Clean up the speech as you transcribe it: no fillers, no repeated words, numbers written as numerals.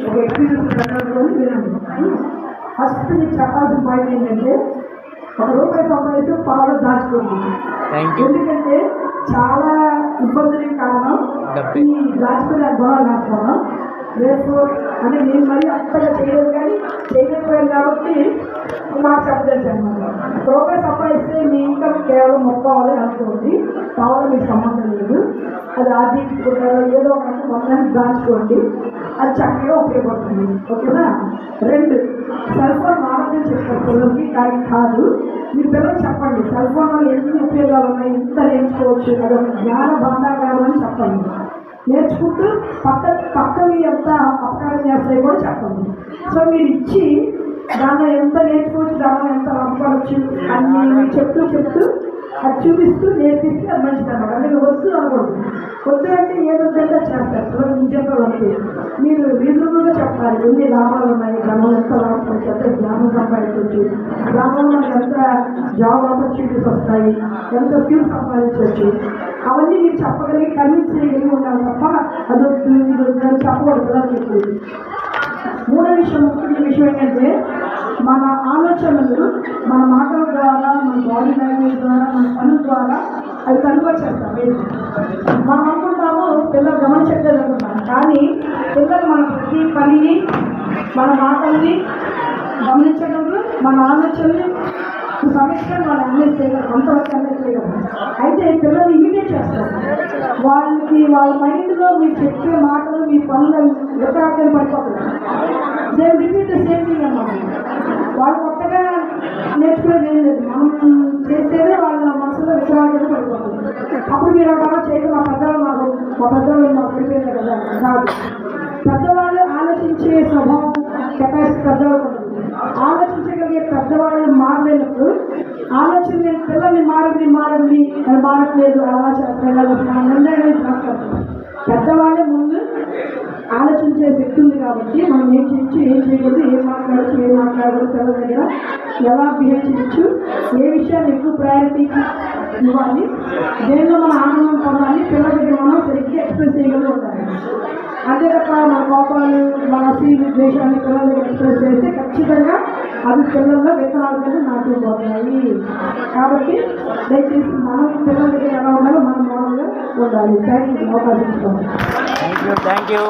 ఒక ఎక్స్పీరియన్స్ పెట్టాలని వినండి. ఫస్ట్ మీకు చెప్పాల్సిన పాయింట్ ఏంటంటే ₹1 సంపాదించి పొలాలు దాచుకోండి. ఎందుకంటే చాలా ఇబ్బందులకి కారణం ఈ దాచుకునే గుణాలు లేకపోవడం. రేపు అంటే నేను మరీ అంతగా చేయలేదు, కానీ చేయలేకపోయాను కాబట్టి నాకు చెప్పలేదు అనమాట. ₹1 సంపాదిస్తే మీ ఇన్కమ్ కేవలం 30 అనుకోండి, కావాలి మీకు సంబంధం లేదు. అది ఆర్థిక ఏదో ఒక మొత్తాన్ని దాచుకోండి, అది చక్కగా ఉపయోగపడుతుంది. ఓకేనా? 2, సెల్ ఫోన్ వాడద్దని చెప్తారు పిల్లలకి, కానీ కాదు. మీ పిల్లలు చెప్పండి సెల్ ఫోన్ వల్ల ఎన్ని ఉపయోగాలు ఉన్నాయి, ఎంత నేర్చుకోవచ్చు, అదొక జ్ఞాన భాండాగారం అని చెప్పండి. నేర్చుకుంటూ పక్కవి ఎంత అపకారం చేస్తాయి కూడా చెప్పండి. సో మీరు ఇచ్చి దానిలో ఎంత నేర్చుకోవచ్చు, దానిలో ఎంత లాభపడవచ్చు అన్ని మీరు చెప్తూ అది చూపిస్తూ నేర్పిస్తే అది మంచిది అన్నమాట. అంటే వద్దు అనకూడదు. వద్దు అంటే ఏదొద్దంటే చేస్తారు నిజంగా వద్దు. మీరు రీజనబుల్గా చెప్పాలి ఎన్ని లాభాలు ఉన్నాయి, గ్రామంలో ఎంత లాభపడచ్చు, అంటే జ్ఞానం సంపాదించవచ్చు, గ్రామంలో ఎంత జాబ్ ఆపర్చునిటీస్ వస్తాయి, ఎంత స్కిల్స్ సంపాదించవచ్చు, అవన్నీ మీరు చెప్పగలిగి కన్విన్స్ చేయగలిగి ఉండాలి తప్ప అదొద్దు ఇదొద్దు అని చెప్పకూడదు కదా మీకు. ముఖ్యమైన విషయం ఏంటంటే మన ఆలోచనలు మన మాటల ద్వారా, మన బాడీ లాంగ్వేజ్ ద్వారా, మన పనుల ద్వారా అవి కన్వర్ట్ చేస్తాం. మనం అనుకుంటాము పిల్లలు గమనించట్లేదు అనుకుంటాం, కానీ పిల్లలు మన ప్రతి పనిని, మన మాటల్ని గమనించడంలో మన ఆలోచనని సమస్యను వాళ్ళు అన్వేష్ చేయగలరు, అంతవరకు అన్వేష్ చేయగలరు. అయితే పిల్లలు ఇమిటేట్ చేస్తారు. వాళ్ళ మైండ్లో మీరు చెప్పే మాటలు, మీ పనులు విపరాకాలు పడిపోతుంది. They repeat the same thing అన్నమాట. వాళ్ళు కొత్తగా నేర్చుకునేది ఏం లేదు, మనం చేసేదే వాళ్ళ మనసులో విపరాకాలు పడిపోతుంది. అప్పుడు మీరు ఒక చేయడం మా పెద్దవాళ్ళు మాకు పడిపోయింది కదా కాదు. పెద్దవాళ్ళు ఆలోచించే స్వభావం కెపాసిటీ పెద్దవాళ్ళు ఉంటుంది. ఆలోచించగలిగే పెద్దవాళ్ళు మారలేనప్పుడు ఆలోచన లేని పిల్లల్ని మారండి అది మారట్లేదు అలా చేస్తారు. పెద్దవాళ్ళే ముందు ఆలోచించే శక్తి ఉంది కాబట్టి మనం ఏం చేయకూడదు, ఏం మాట్లాడకూడదు, పిల్లల దగ్గర ఎలా బిహేవ్ చేయొచ్చు, ఏ విషయాన్ని ఎక్కువ ప్రయారిటీ ఇవ్వాలి, దేనిలో మన ఆనందం పొందాలి, పిల్లల దగ్గర మనం సరిగ్గా ఎక్స్ప్రెస్ చేయగలిగి ఉండాలి. అదే తప్ప మన కోపాలు, మన ద్వేషాన్ని పిల్లల దగ్గర ఎక్స్ప్రెస్ చేస్తే ఖచ్చితంగా అది పిల్లల్లో విత్తనాల కింద నాటుకుపోతాయి. కాబట్టి దయచేసి మనం పిల్లల దగ్గర ఎలా ఉండాలో మనం మోడల్గా ఉండాలి. Thank you. అవకాశం ఇస్తాము. Thank you.